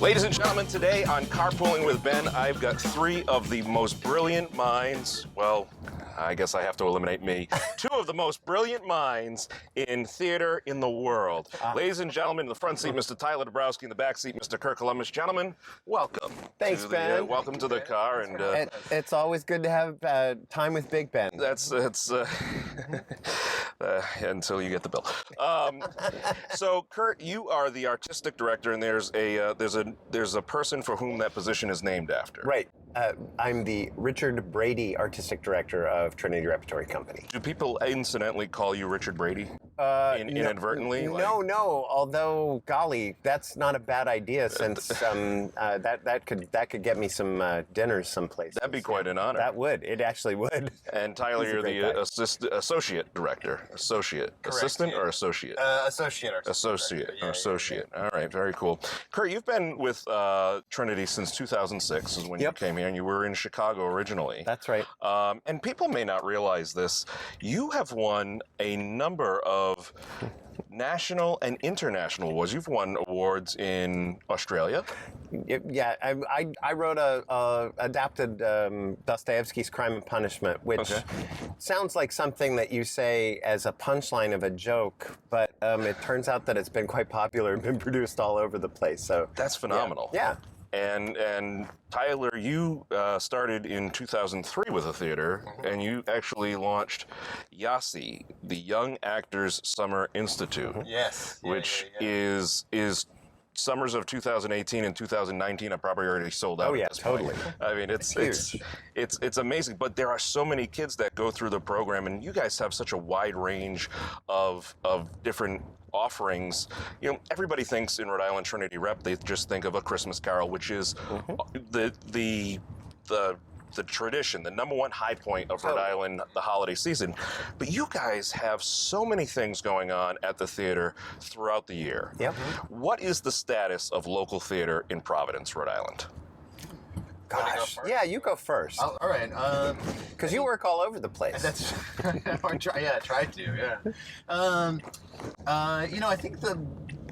Ladies and gentlemen, today on Carpooling with Ben, I've got three of the most brilliant minds. Well, I guess I have to eliminate me. Two of the most brilliant minds in theater in the world. Ladies and gentlemen, in the front seat, Mr. Tyler Dobrowsky. In the back seat, Mr. Curt Columbus. Gentlemen, welcome. Thanks, Ben. Welcome to the car. And it's always good to have time with Big Ben. It's until you get the bill. So, Curt, you are the artistic director, and there's a person for whom that position is named after. Right. I'm the Richard Brady artistic director of Trinity Repertory Company. Do people incidentally call you Richard Brady? Inadvertently? No. Although, golly, that's not a bad idea, since that could get me some dinners someplace. That'd be quite an honor. That would. It actually would. And Tyler, you're the associate director. Associate. Correct, assistant yeah. or associate? Associate. Associate. All right, very cool. Curt, you've been with Trinity since 2006 is when you came here, and you were in Chicago originally. That's right. And people may not realize this. You have won a number of national and international awards. You've won awards in Australia. I wrote adapted Dostoevsky's Crime and Punishment, which sounds like something that you say as a punchline of a joke, but it turns out that it's been quite popular and been produced all over the place. So that's phenomenal. Yeah. And Tyler, you started in 2003 with a theater, and you actually launched YASI, the Young Actors Summer Institute. Yes. Which is summers of 2018 and 2019 are probably already sold out. Oh yeah, at this totally. point. I mean, it's amazing. But there are so many kids that go through the program, and you guys have such a wide range of different offerings. You know, everybody thinks in Rhode Island Trinity Rep, they just think of A Christmas Carol, which is the tradition, the number one high point of Rhode Island, the holiday season. But you guys have so many things going on at the theater throughout the year. Yep. What is the status of local theater in Providence, Rhode Island? Gosh. Yeah, you go first. All right. Because you work all over the place. That's I tried to. Yeah. I think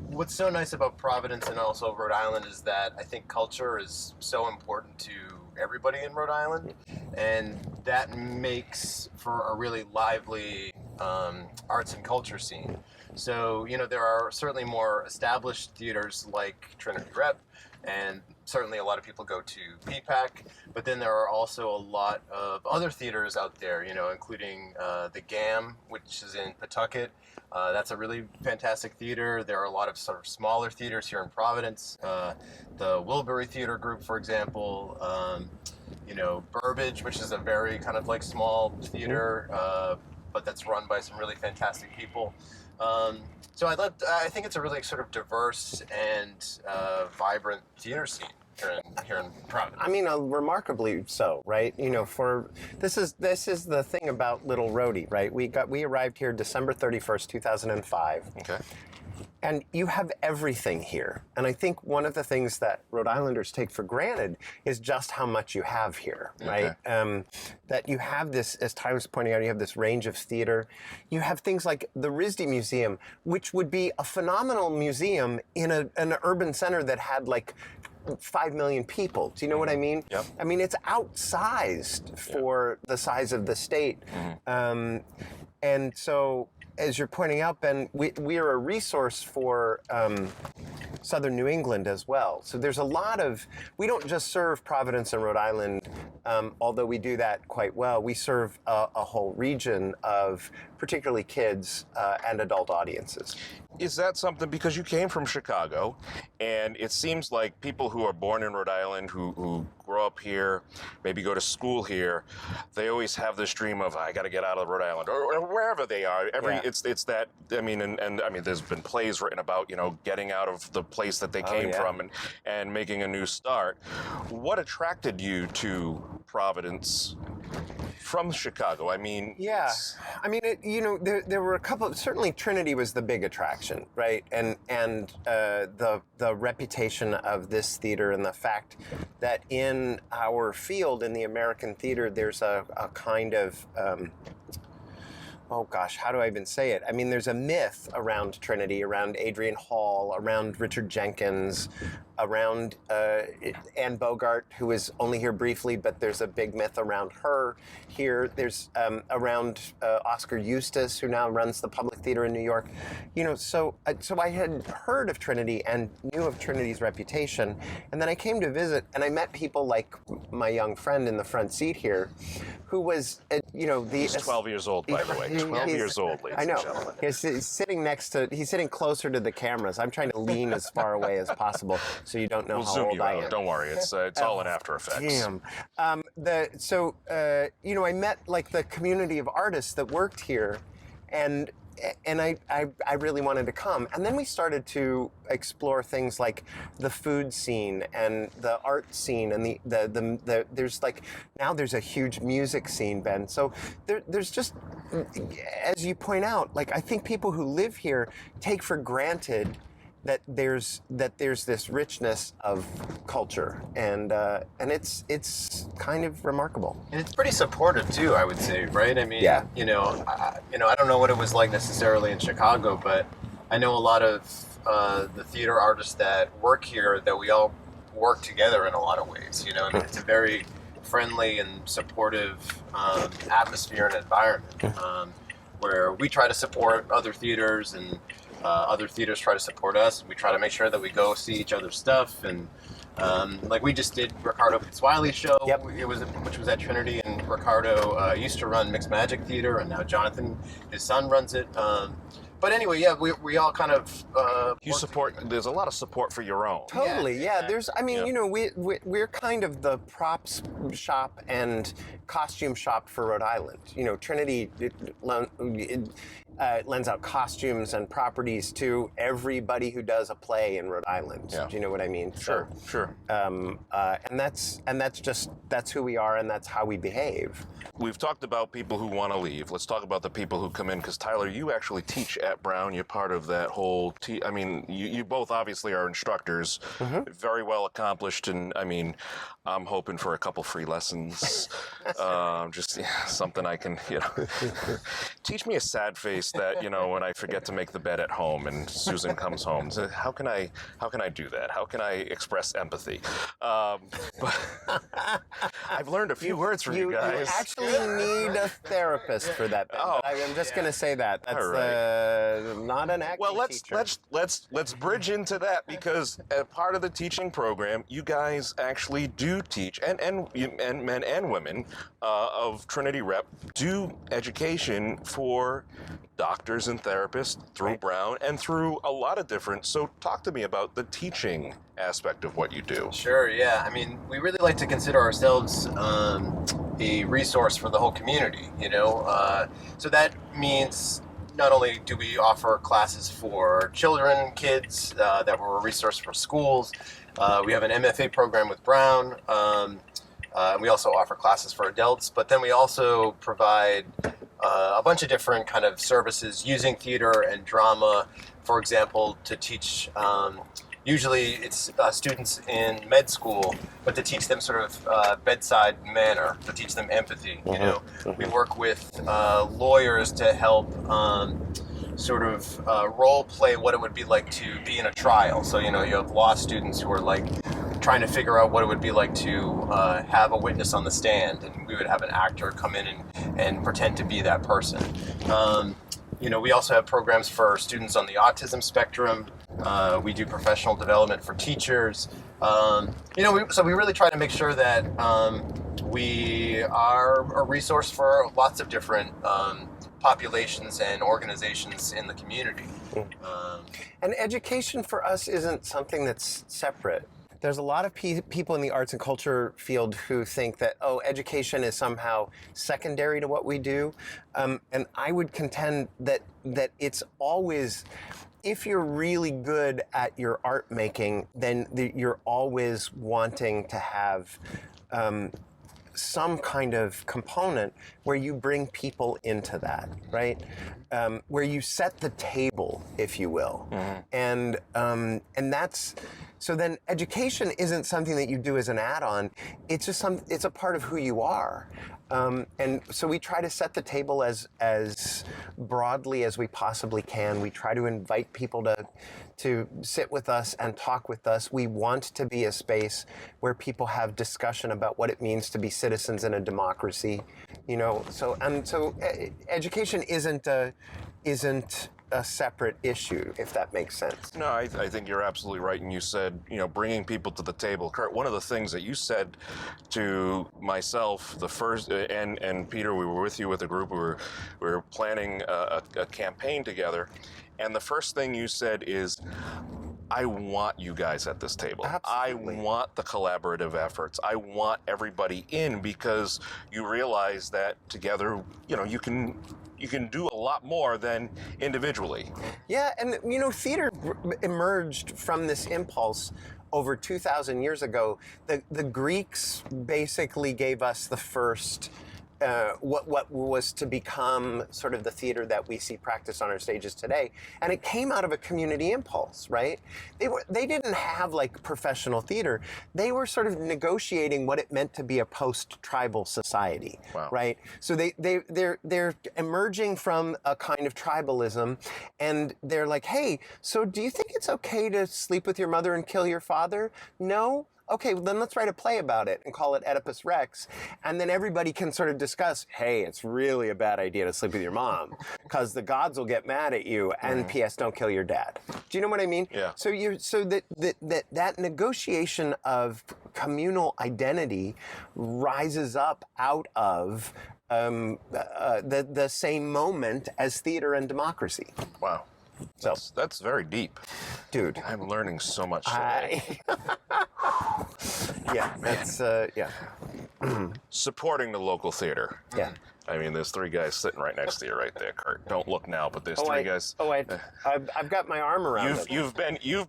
what's so nice about Providence and also Rhode Island is that I think culture is so important to everybody in Rhode Island, and that makes for a really lively arts and culture scene. So, there are certainly more established theaters like Trinity Rep, and certainly a lot of people go to PPAC, but then there are also a lot of other theaters out there, including the GAM, which is in Pawtucket. That's a really fantastic theater. There are a lot of sort of smaller theaters here in Providence. The Wilbury Theater Group, for example, Burbage, which is a very kind of like small theater, but that's run by some really fantastic people. So I think it's a really sort of diverse and vibrant theater scene here in Providence. I mean, remarkably so, right? This is the thing about Little Rhodey, right? We arrived here December 31st, 2005. Okay. And you have everything here. And I think one of the things that Rhode Islanders take for granted is just how much you have here, right? Okay. That you have this, as Ty was pointing out, you have this range of theater. You have things like the RISD Museum, which would be a phenomenal museum in an urban center that had like 5 million people. Do you know what I mean? Yep. I mean, it's outsized for the size of the state. And so, as you're pointing out, Ben, we are a resource for Southern New England as well. So there's a lot of, we don't just serve Providence and Rhode Island, although we do that quite well. We serve a whole region of particularly kids and adult audiences. Is that something, because you came from Chicago, and it seems like people who are born in Rhode Island, who grow up here, maybe go to school here, they always have this dream of, I got to get out of Rhode Island, or wherever they are. It's that, I mean, and I mean, there's been plays written about, getting out of the place that they came from and making a new start. What attracted you to Providence from Chicago? I mean, there were a couple. Certainly, Trinity was the big attraction, right? And the reputation of this theater, and the fact that in our field, in the American theater, there's a kind of oh gosh, how do I even say it? I mean, there's a myth around Trinity, around Adrian Hall, around Richard Jenkins, around Anne Bogart, who is only here briefly, but there's a big myth around her here. There's around Oscar Eustis, who now runs the Public Theater in New York. You know, so I had heard of Trinity and knew of Trinity's reputation, and then I came to visit, and I met people like my young friend in the front seat here, who was, He's 12 years old, by the way. 12 years old, ladies I know. and gentlemen. He's sitting closer to the cameras. I'm trying to lean as far away as possible so you don't know We'll how zoom old you I out. am. Don't worry. It's all in After Effects. Damn. I met like the community of artists that worked here, and I really wanted to come. And then we started to explore things like the food scene and the art scene and there's like, now there's a huge music scene, Ben. So there's just, as you point out, like I think people who live here take for granted that there's this richness of culture, and it's kind of remarkable. And it's pretty supportive too, I would say, right? I mean, Yeah. I don't know what it was like necessarily in Chicago, but I know a lot of the theater artists that work here that we all work together in a lot of ways. I mean, it's a very friendly and supportive atmosphere and environment where we try to support other theaters and other theaters try to support us. We try to make sure that we go see each other's stuff, and like we just did Ricardo Fitzwiley's show, Yep. which was at Trinity, and Ricardo used to run Mixed Magic Theater, and now Jonathan, his son, runs it. But anyway, yeah, we all kind of You support. There's a lot of support for your own. Totally, yeah. Yeah. There's, I mean, Yeah. we're kind of the props shop and costume shop for Rhode Island. Trinity lends out costumes and properties to everybody who does a play in Rhode Island. Yeah. Do you know what I mean? Sure, sure. And that's who we are, and that's how we behave. We've talked about people who want to leave. Let's talk about the people who come in, because Tyler, you actually teach at Brown. You're part of that whole I mean, you both obviously are instructors, very well accomplished, and I mean, I'm hoping for a couple free lessons. Just something I can, teach me a sad face that, when I forget to make the bed at home and Susan comes home. So how can I do that? How can I express empathy? But I've learned a few words from you guys. You actually need a therapist for that. Ben. Oh. I'm just going to say that. That's All right. not an acting Well, let's teacher. bridge into that, because as part of the teaching program, you guys actually do teach, and men and women of Trinity Rep do education for doctors and therapists through Right. Brown and through a lot of different. So talk to me about the teaching aspect of what you do. Sure, yeah. I mean, we really like to consider ourselves a resource for the whole community, So that means not only do we offer classes for children, kids, that we're a resource for schools. We have an MFA program with Brown. We also offer classes for adults, but then we also provide a bunch of different kind of services using theater and drama, for example, to teach. Usually it's students in med school, but to teach them sort of bedside manner, to teach them empathy. We work with lawyers to help sort of role play what it would be like to be in a trial. So you have law students who are like trying to figure out what it would be like to have a witness on the stand, and we would have an actor come in and pretend to be that person. We also have programs for students on the autism spectrum. We do professional development for teachers. So we really try to make sure that we are a resource for lots of different populations and organizations in the community. And education for us isn't something that's separate. There's a lot of people in the arts and culture field who think that, education is somehow secondary to what we do. And I would contend that it's always, if you're really good at your art making, then you're always wanting to have some kind of component where you bring people into that, right? Where you set the table, if you will. And that's, so then education isn't something that you do as an add-on. It's just it's a part of who you are. And so we try to set the table as broadly as we possibly can. We try to invite people to sit with us and talk with us. We want to be a space where people have discussion about what it means to be citizens in a democracy. So education isn't a separate issue, if that makes sense. No, I think you're absolutely right. And you said, bringing people to the table. Curt, one of the things that you said to myself, the first, and Peter, we were with you with a group. We were planning a campaign together. And the first thing you said is, I want you guys at this table. Absolutely. I want the collaborative efforts. I want everybody in, because you realize that together, you can do a lot more than individually. Yeah, and theater emerged from this impulse over 2,000 years ago. The Greeks basically gave us the first what was to become sort of the theater that we see practiced on our stages today, and it came out of a community impulse, right? They didn't have like professional theater. They were sort of negotiating what it meant to be a post-tribal society, wow. Right? So they're emerging from a kind of tribalism, and they're like, hey, so do you think it's okay to sleep with your mother and kill your father? No? Okay, well, then let's write a play about it and call it Oedipus Rex. And then everybody can sort of discuss, hey, it's really a bad idea to sleep with your mom because the gods will get mad at you, and P.S. don't kill your dad. Do you know what I mean? Yeah. So that negotiation of communal identity rises up out of the same moment as theater and democracy. Wow. So That's very deep. Dude. I'm learning so much today. Yeah, that's, yeah. Supporting the local theater. Yeah. I mean, there's three guys sitting right next to you right there, Curt. Don't look now, but there's three guys. I've got my arm around it. You've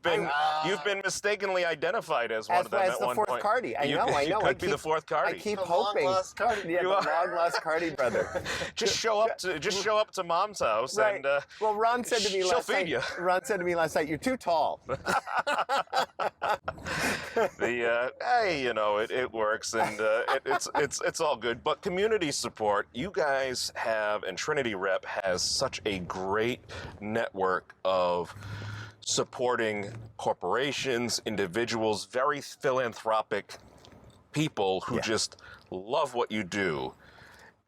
been mistakenly identified as one of them at the one fourth point. Cardi. I know. You could be the fourth Cardi. I keep The hoping. long-lost Cardi. Yeah, the long-lost Cardi brother. Just show up to Mom's house, Right. and well, Ron said to me she'll last feed night. you. Ron said to me last night, "You're too tall." Hey, it works, and it's all good. But community support, you guys have, and Trinity Rep has such a great network of supporting corporations, individuals, very philanthropic people who just love what you do.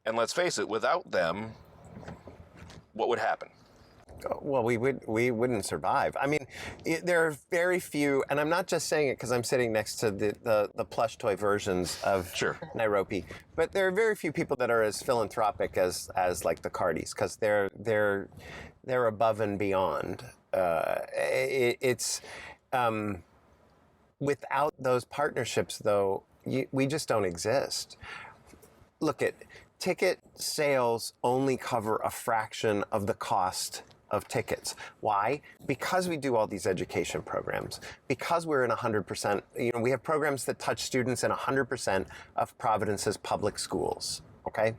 And let's face it, without them, what would happen? Well, we wouldn't survive. I mean, there are very few, and I'm not just saying it because I'm sitting next to the plush toy versions of Nairobi, but there are very few people that are as philanthropic as like the Cardis, because they're above and beyond. It's without those partnerships, though, we just don't exist. Look at ticket sales only cover a fraction of the cost of tickets. Why? Because we do all these education programs. Because we're in 100%, we have programs that touch students in 100% of Providence's public schools. Okay?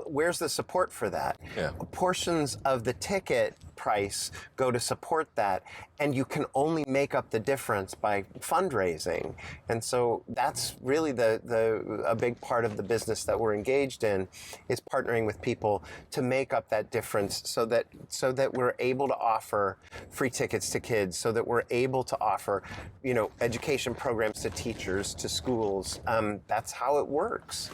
Where's the support for that? Yeah. Portions of the ticket price go to support that, and you can only make up the difference by fundraising. And so that's really a big part of the business that we're engaged in, is partnering with people to make up that difference, so that we're able to offer free tickets to kids, so that we're able to offer, education programs to teachers, to schools. That's how it works.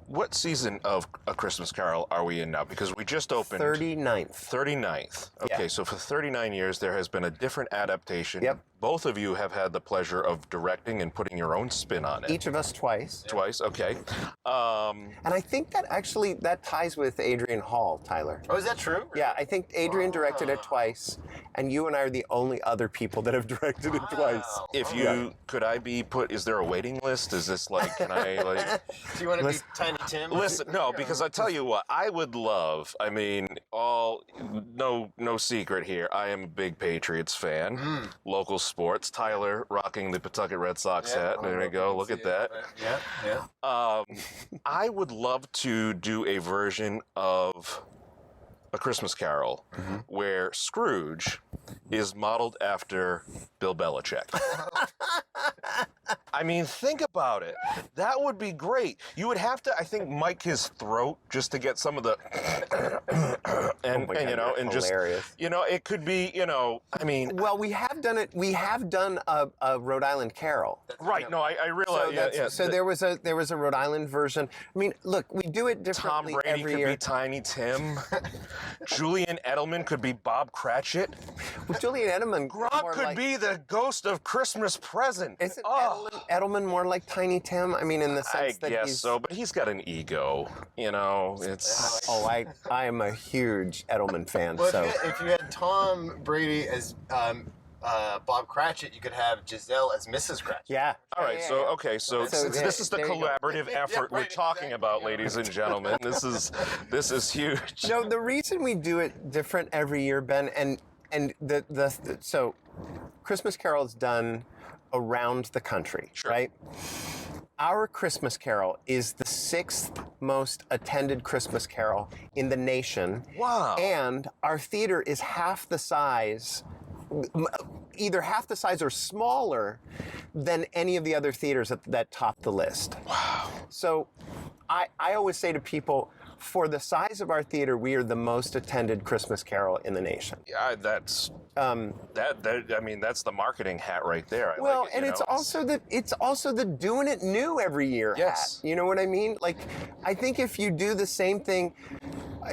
What season of A Christmas Carol are we in now? Because we just opened... 39th. 39th. Okay, Yeah. so for 39 years, there has been a different adaptation. Yep. Both of you have had the pleasure of directing and putting your own spin on it. Each of us twice. Twice, okay. And I think that ties with Adrian Hall, Tyler. Oh, is that true? Yeah, I think Adrian directed it twice, and you and I are the only other people that have directed it twice. If you... Could I be put... Is there a waiting list? Is this like... Can I, like... Do you want to be Tiny Tim? Listen, no, because I tell you what, I would love, no secret here, I am a big Patriots fan. Local sports, Tyler rocking the Pawtucket Red Sox hat. There we go, look at that. Yeah. I would love to do a version of A Christmas Carol where Scrooge is modeled after Bill Belichick. I mean, think about it. That would be great. You would have to, I think, mic his throat just to get some of the, and you know, and just, hilarious. you know, it could be, you know, I mean, Well, we have done it. We have done a Rhode Island carol. right? No, I realize. So there was a Rhode Island version. I mean, look, we do it Tom differently Brady every could year. be Tiny Tim. Julian Edelman could be Bob Cratchit. Well, Julian Edelman Gronk more could like, be the ghost of Christmas Present. Isn't Oh. Edelman more like Tiny Tim? I mean, in the sense I that guess he's. so, but he's got an ego. You know, it's. Oh, I am a huge Edelman fan. Well, so if you had Tom Brady as Bob Cratchit, you could have Giselle as Mrs. Cratchit. yeah. All right, Yeah, so yeah. okay, so So this is the there you go. collaborative effort we're right, talking exactly, about, yeah. ladies and gentlemen. This is huge. No, the reason we do it different every year, Ben, and so Christmas Carol is done around the country, Sure. right? Our Christmas Carol is the 6th most attended Christmas Carol in the nation. Wow. And our theater is half the size, either half the size or smaller than any of the other theaters that top the list. Wow. So I always say to people, for the size of our theater, we are the most attended Christmas Carol in the nation. Yeah, that's that. I mean, that's the marketing hat right there. I Well, like it, and you it's know? also the doing it new every year Yes. hat. You know what I mean? Like, I think if you do the same thing,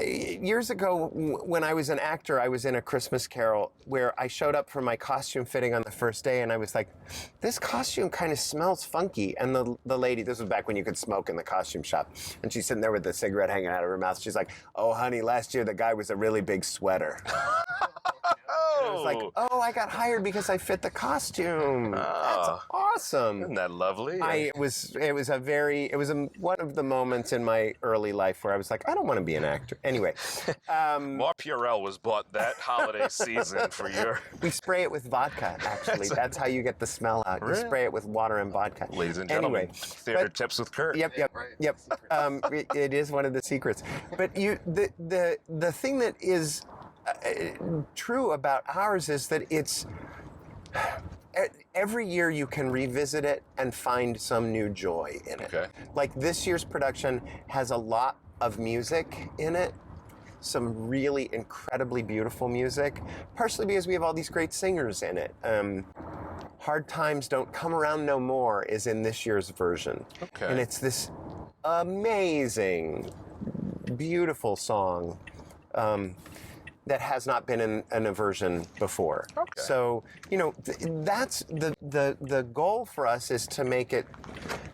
years ago when I was an actor, I was in a Christmas Carol where I showed up for my costume fitting on the first day, and I was like, this costume kind of smells funky. And the lady, this was back when you could smoke in the costume shop, and she's sitting there with the cigarette hanging out of her mouth. She's like, oh, honey, last year the guy was a really big sweater. I was like, oh, I got hired because I fit the costume. That's awesome. Isn't that lovely? It was one of the moments in my early life where I was like, I don't want to be an actor. Anyway, More Purell was bought that holiday season for your. we spray it with vodka, actually. That's how you get the smell out. You Really? spray it with water and vodka. Ladies and gentlemen, Anyway, theater but- tips with Curt. Yep. right. It is one of the secrets. But the thing that is true about ours is that it's every year you can revisit it and find some new joy in it. Okay. Like this year's production has a lot of music in it. Some really incredibly beautiful music, partially because we have all these great singers in it. Hard Times Don't Come Around No More is in this year's version. Okay. And it's this amazing, beautiful song that has not been in a version before. Okay. So, you know, that's the goal for us, is to make it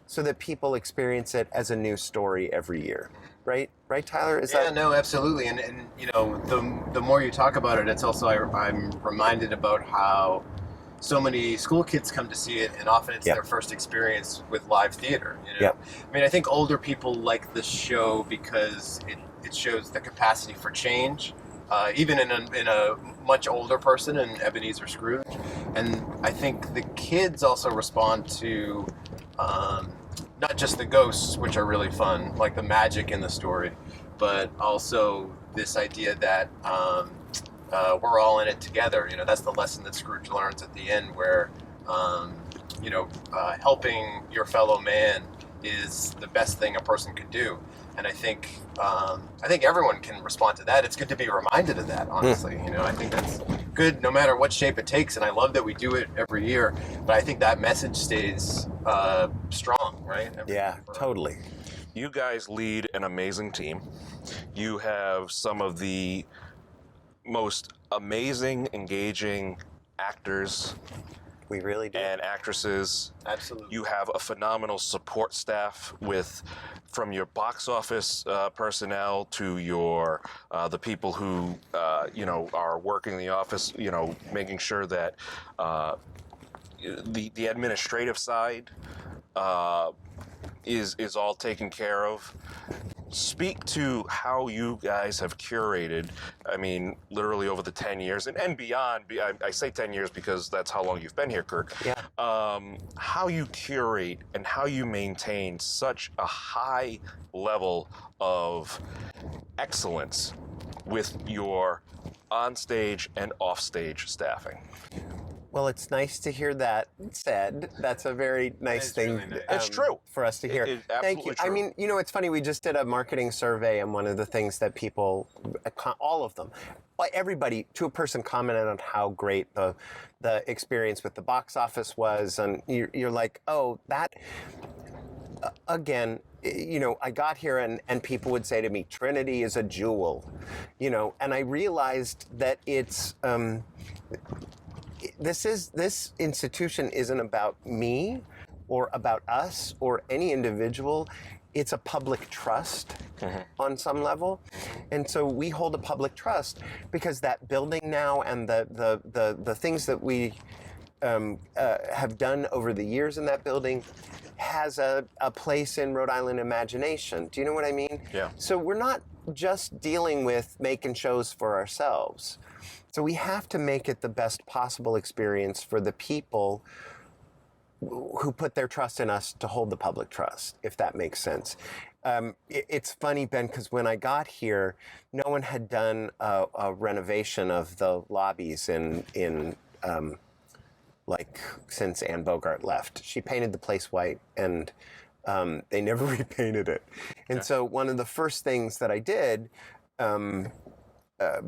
so that people experience it as a new story every year. Right, Tyler? Is Yeah, that? no, absolutely. And you know, the more you talk about it, it's also I'm reminded about how so many school kids come to see it, and often it's Yep. their first experience with live theater. You know? Yep. I mean, I think older people like the show because it shows the capacity for change, even in a much older person, in Ebenezer Scrooge. And I think the kids also respond to not just the ghosts, which are really fun, like the magic in the story, but also this idea that we're all in it together. You know, that's the lesson that Scrooge learns at the end, where helping your fellow man is the best thing a person could do. And I think everyone can respond to that. It's good to be reminded of that, honestly. You know, I think that's good no matter what shape it takes. And I love that we do it every year. But I think that message stays strong, right? Yeah, totally. You guys lead an amazing team. You have some of the most amazing, engaging actors We really do. and actresses. Absolutely. You have a phenomenal support staff, from your box office personnel to your the people who are working in the office, making sure that the administrative side is all taken care of. Speak to how you guys have curated, I mean, literally over the 10 years and beyond. I say 10 years because that's how long you've been here, Curt. Yeah. How you curate and how you maintain such a high level of excellence with your on-stage and off-stage staffing. Well, it's nice to hear that said. That's a very nice is thing. really nice. It's true. For us to hear. It is Thank you. absolutely true. I mean, it's funny. We just did a marketing survey, and one of the things that people, all of them, like everybody to a person, commented on how great the experience with the box office was, and you're like, oh, that. Again, I got here and people would say to me, Trinity is a jewel, and I realized that it's, this institution isn't about me or about us or any individual. It's a public trust on some level. And so we hold a public trust because that building now and the things that we have done over the years in that building has a place in Rhode Island imagination. Do you know what I mean? Yeah. So we're not just dealing with making shows for ourselves. So we have to make it the best possible experience for the people who put their trust in us to hold the public trust, if that makes sense. It's funny, Ben, because when I got here, no one had done a renovation of the lobbies in like since Anne Bogart left. She painted the place white, and they never repainted it. And so one of the first things that I did,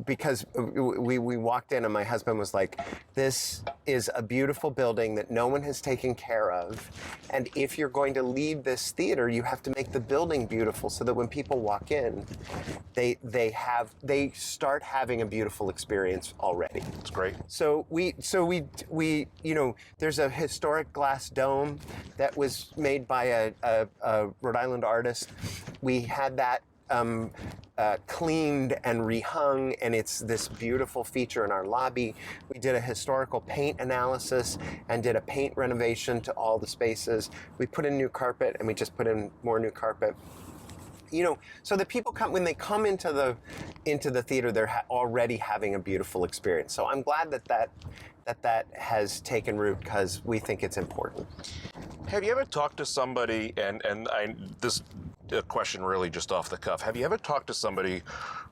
because we walked in and my husband was like, this is a beautiful building that no one has taken care of. And if you're going to lead this theater, you have to make the building beautiful so that when people walk in, they start having a beautiful experience already. It's great. So we there's a historic glass dome that was made by a Rhode Island artist. We had that cleaned and rehung, and it's this beautiful feature in our lobby. We did a historical paint analysis and did a paint renovation to all the spaces. We put in new carpet, and we just put in more new carpet. So the people when they come into the theater, they're already having a beautiful experience. So I'm glad that has taken root because we think it's important. Have you ever talked to somebody, this a question really just off the cuff, have you ever talked to somebody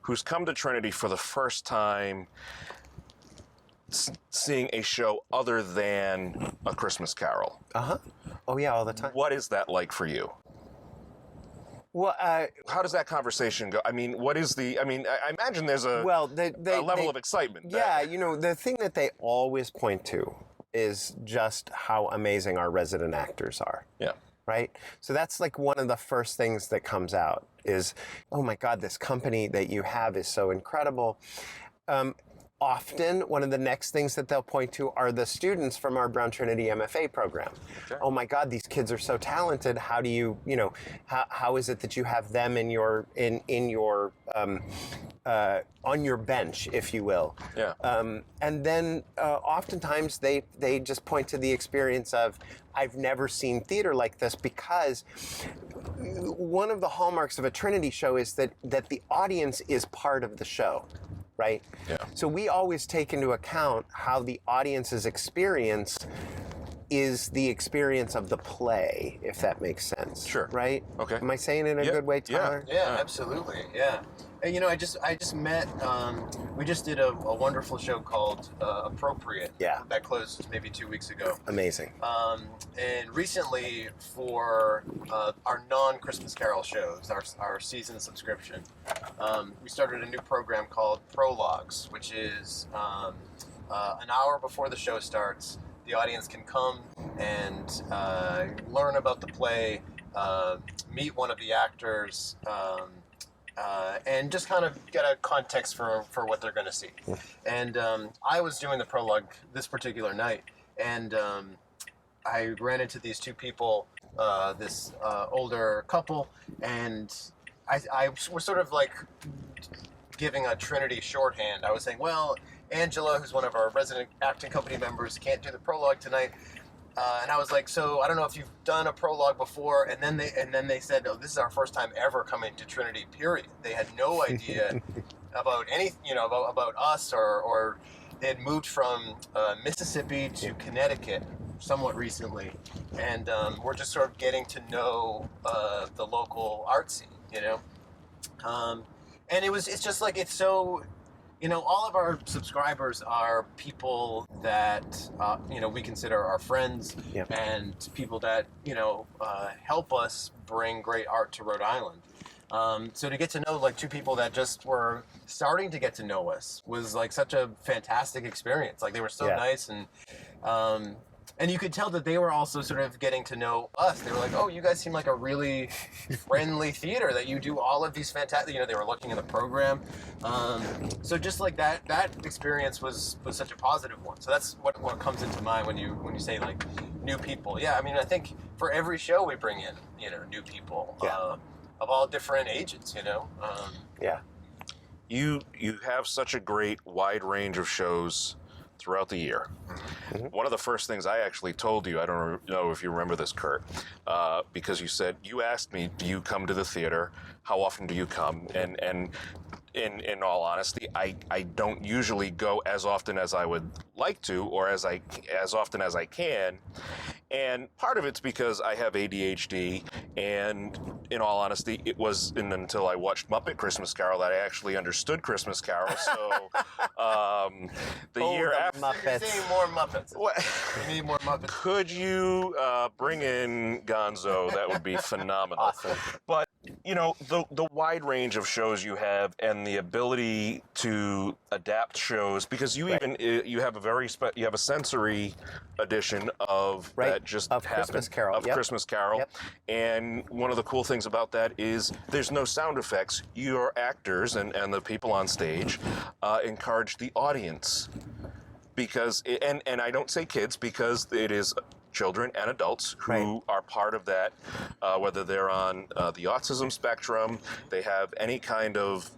who's come to Trinity for the first time seeing a show other than A Christmas Carol? Oh yeah, all the time. What is that like for you? Well, how does that conversation go? I mean, what is I imagine there's a level of excitement. Yeah, the thing that they always point to is just how amazing our resident actors are. Yeah. Right? So that's like one of the first things that comes out is, oh my God, this company that you have is so incredible. Often, one of the next things that they'll point to are the students from our Brown Trinity MFA program. Okay. Oh my God, these kids are so talented. How do you, how is it that you have them in your on your bench, if you will? Yeah. And then oftentimes they just point to the experience of, I've never seen theater like this, because one of the hallmarks of a Trinity show is that the audience is part of the show. Right? Yeah. So we always take into account how the audience's experience is the experience of the play, if that makes sense. Sure. Right? Okay. Am I saying it in a good way, Tyler? Yeah, absolutely. Yeah. And, I just met, we just did a wonderful show called Appropriate. Yeah. That closed maybe 2 weeks ago. Amazing. And recently for our non-Christmas Carol shows, our season subscription, we started a new program called Prologues, which is an hour before the show starts. The audience can come and learn about the play, meet one of the actors, and just kind of get a context for what they're going to see. And I was doing the prologue this particular night, and I ran into these two people, this older couple, and I was sort of like giving a Trinity shorthand. I was saying, well, Angela, who's one of our resident acting company members, can't do the prologue tonight. And I was like, so I don't know if you've done a prologue before. And then they said, oh, this is our first time ever coming to Trinity, period. They had no idea about anything, about us, or they had moved from Mississippi to Connecticut somewhat recently. And we're just sort of getting to know the local art scene, And it's just like, it's so all of our subscribers are people that, we consider our friends Yeah. and people that, help us bring great art to Rhode Island. So to get to know like two people that just were starting to get to know us was like such a fantastic experience. Like they were so nice and you could tell that they were also sort of getting to know us. They were like, oh, you guys seem like a really friendly theater, that you do all of these fantastic, they were looking at the program. So just like that experience was such a positive one. So that's what comes into mind when you say like new people. Yeah, I mean, I think for every show we bring in, new people of all different ages, Yeah. You have such a great wide range of shows throughout the year. Mm-hmm. One of the first things I actually told you, I don't know if you remember this, Curt, because you asked me, do you come to the theater? How often do you come? And in all honesty, I don't usually go as often as I would like to, or as often as I can. And part of it's because I have ADHD, and in all honesty, it wasn't until I watched Muppet Christmas Carol that I actually understood Christmas Carol. So the year after, Muppets. You're saying more Muppets. We need more Muppets. Could you bring in Gonzo? That would be phenomenal. Awesome. But the wide range of shows you have, and the ability to adapt shows, because you you have a sensory edition of that just of happened, Christmas Carol. of Christmas Carol. Yep. And one of the cool things about that is there's no sound effects. Your actors and the people on stage encourage the audience, because and I don't say kids because it is children and adults who are part of that, whether they're on the autism spectrum, they have any kind of,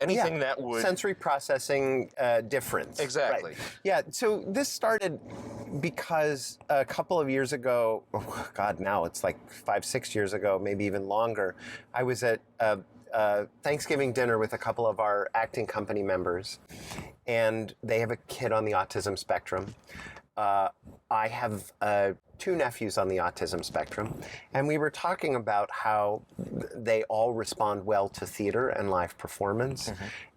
anything that would... Sensory processing difference. Exactly. Right. Yeah, so this started because a couple of years ago, oh God, now it's like 5-6 years ago, maybe even longer, I was at Thanksgiving dinner with a couple of our acting company members, and they have a kid on the autism spectrum. I have 2 nephews on the autism spectrum, and we were talking about how they all respond well to theater and live performance,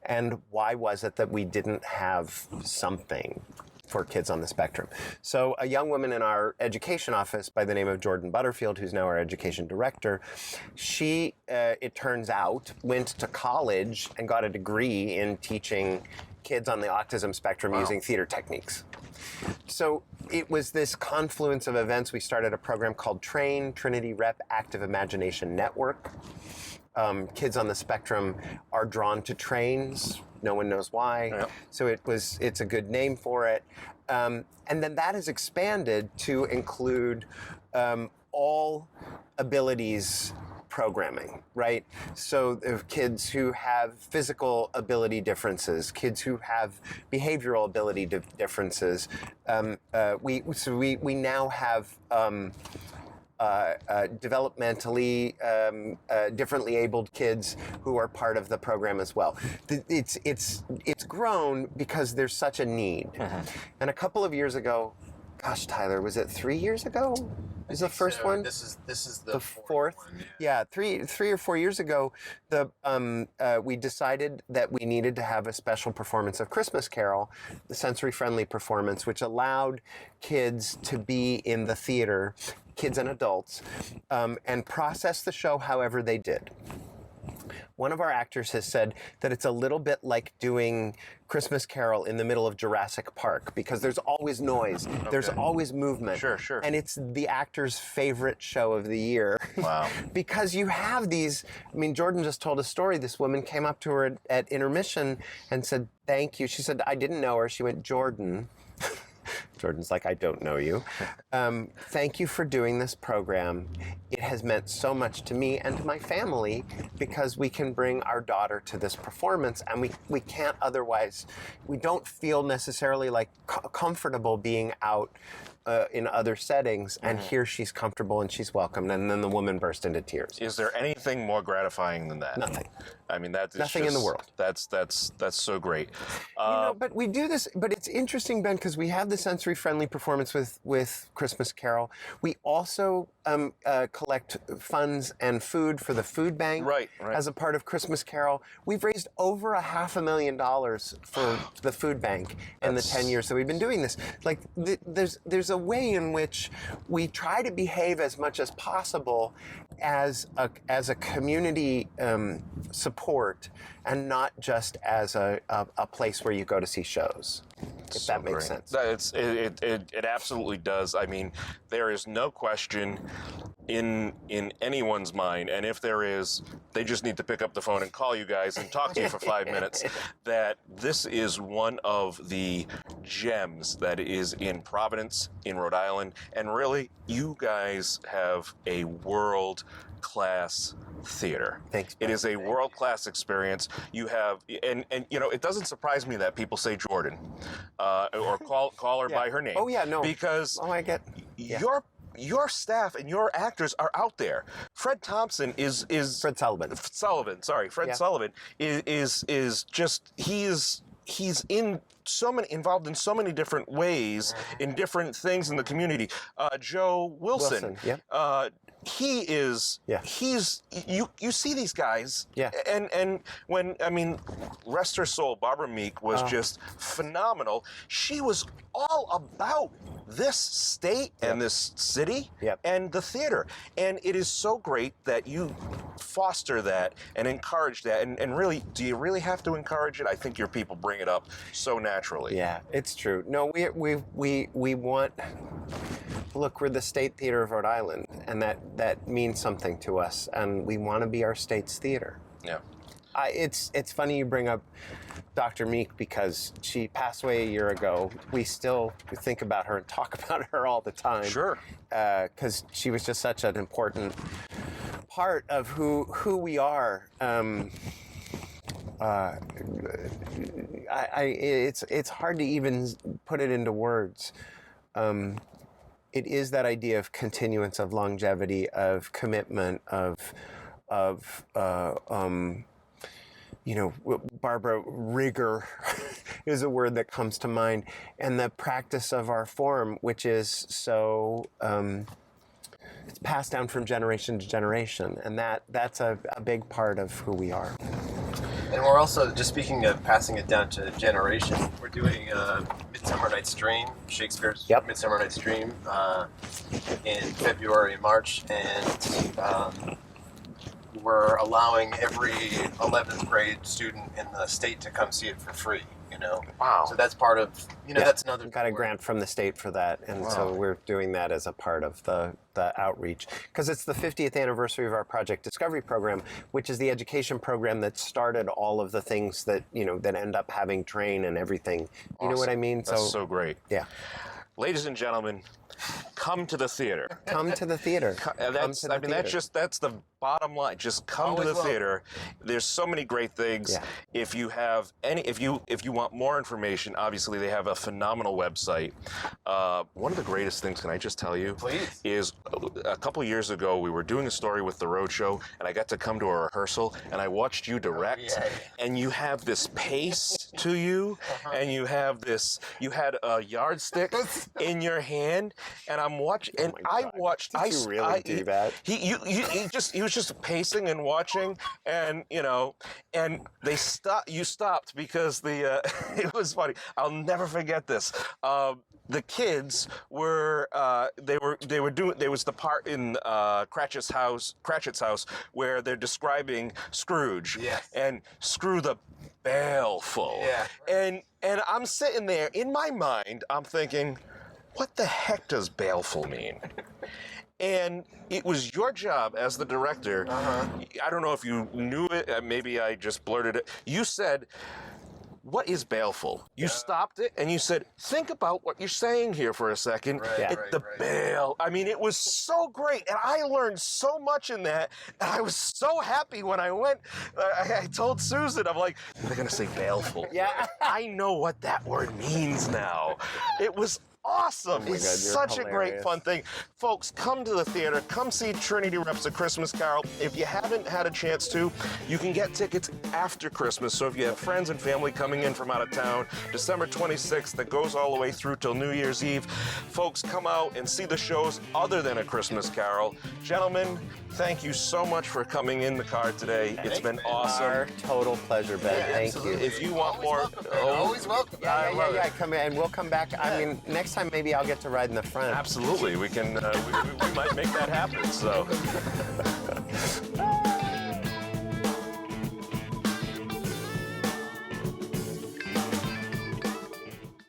and why was it that we didn't have something for kids on the spectrum. So a young woman in our education office by the name of Jordan Butterfield, who's now our education director, she, it turns out, went to college and got a degree in teaching kids on the autism spectrum using theater techniques. So it was this confluence of events. We started a program called Trinity Rep Active Imagination Network. Kids on the spectrum are drawn to trains. No one knows why. Yep. So it's a good name for it. And then that has expanded to include all abilities programming, right? So kids who have physical ability differences, kids who have behavioral ability differences. We now have developmentally differently abled kids who are part of the program as well. It's grown because there's such a need. And a couple of years ago, gosh, Tyler, was it 3 years ago? Is the first one? This is the fourth one, yeah. 3 or 4 years ago, we decided that we needed to have a special performance of Christmas Carol, the sensory-friendly performance, which allowed kids to be in the theater, kids and adults, and process the show however they did. One of our actors has said that it's a little bit like doing Christmas Carol in the middle of Jurassic Park, because there's always noise, there's always movement. Sure. And it's the actor's favorite show of the year. Wow. Because you have these, I mean, Jordan just told a story. This woman came up to her at intermission and said, "Thank you." She said, "I didn't know her." She went, "Jordan." Jordan's like, "I don't know you. Thank you for doing this program. It has meant so much to me and to my family, because we can bring our daughter to this performance, and we can't otherwise, we don't feel necessarily like comfortable being out in other settings, and here she's comfortable and she's welcomed, and then the woman burst into tears. Is there anything more gratifying than that? Nothing. I mean, that's Nothing in the world. That's so great. But we do this. But it's interesting, Ben, because we have the sensory-friendly performance with Christmas Carol. We also collect funds and food for the food bank Right. as a part of Christmas Carol. We've raised over $500,000 for the food bank in the 10 years that we've been doing this. Like, there's a way in which we try to behave as much as possible as a community support, and not just as a place where you go to see shows. If that makes sense. It absolutely does. I mean, there is no question in anyone's mind, and if there is, they just need to pick up the phone and call you guys and talk to you for 5 minutes, that this is one of the gems that is in Providence, in Rhode Island, and really, you guys have a world-class theater. Thanks, It Ben. is a world-class experience. You have, and you know, it doesn't surprise me that people say Jordan, or call her by her name. Oh yeah, no. Because I get. Yeah. your staff and your actors are out there. Fred Thompson is Fred Sullivan. Fred Sullivan is just he's involved in so many different ways in different things in the community. Joe Wilson. Yeah. He is. Yeah. He's. You see these guys. Yeah. And when, I mean, rest her soul, Barbara Meek was just phenomenal. She was all about this state and this city and the theater. And it is so great that you foster that and encourage that. And really, do you really have to encourage it? I think your people bring it up so naturally. Yeah, it's true. No, we want. Look, we're the State Theater of Rhode Island, and that means something to us, and we want to be our state's theater. Yeah. It's funny you bring up Dr. Meek, because she passed away a year ago. We still think about her and talk about her all the time. Sure. Because she was just such an important part of who we are. It's hard to even put it into words. It is that idea of continuance, of longevity, of commitment, of Barbara, rigor is a word that comes to mind, and the practice of our form, which is so it's passed down from generation to generation, and that's a big part of who we are. And we're also, just speaking of passing it down to generation, we're doing Midsummer Night's Dream, Shakespeare's Midsummer Night's Dream, in February and March, and we're allowing every 11th grade student in the state to come see it for free. Wow. So that's part of, that's another. We got a grant from the state for that, and so we're doing that as a part of the outreach. Because it's the 50th anniversary of our Project Discovery program, which is the education program that started all of the things that, that end up having train and everything. You know what I mean? That's so great. Yeah. Ladies and gentlemen, come to the theater. Come to the theater. That's the bottom line. Just come to the theater. There's so many great things. Yeah. If you have if you want more information, obviously they have a phenomenal website. One of the greatest things, can I just tell you? Please. Is a couple years ago we were doing a story with the Rhode show, and I got to come to a rehearsal, and I watched you direct, and you have this pace to you, and you had a yardstick in your hand, and I'm watching, and I watched. Did you really do that? He was just pacing and watching, and and they stopped. You stopped because it was funny. I'll never forget this. The kids were they were doing. There was the part in Cratchit's house where they're describing Scrooge and Screw the Baleful. Yeah. And I'm sitting there in my mind. I'm thinking, what the heck does baleful mean? And it was your job as the director. I don't know if you knew it. Maybe I just blurted it. You said, what is baleful? You stopped it and you said, think about what you're saying here for a second. Bale. I mean, it was so great. And I learned so much in that. And I was so happy when I went. I told Susan, I'm like, they're going to say baleful. Yeah. I know what that word means now. It was awesome. Oh my It's God, you're such a great hilarious. fun thing. Folks, come to the theater. Come see Trinity Rep's A Christmas Carol. If you haven't had a chance to, you can get tickets after Christmas. So if you have friends and family coming in from out of town, December 26th, that goes all the way through till New Year's Eve. Folks, come out and see the shows other than A Christmas Carol. Gentlemen, thank you so much for coming in the car today. It's been awesome. Our total pleasure, Ben. Yeah, Thank absolutely. you. If you want Always more, welcome, man. Always welcome. Yeah. Come in, and we'll come back. I mean, next time maybe I'll get to ride in the front. Absolutely, we can. We might make that happen. So.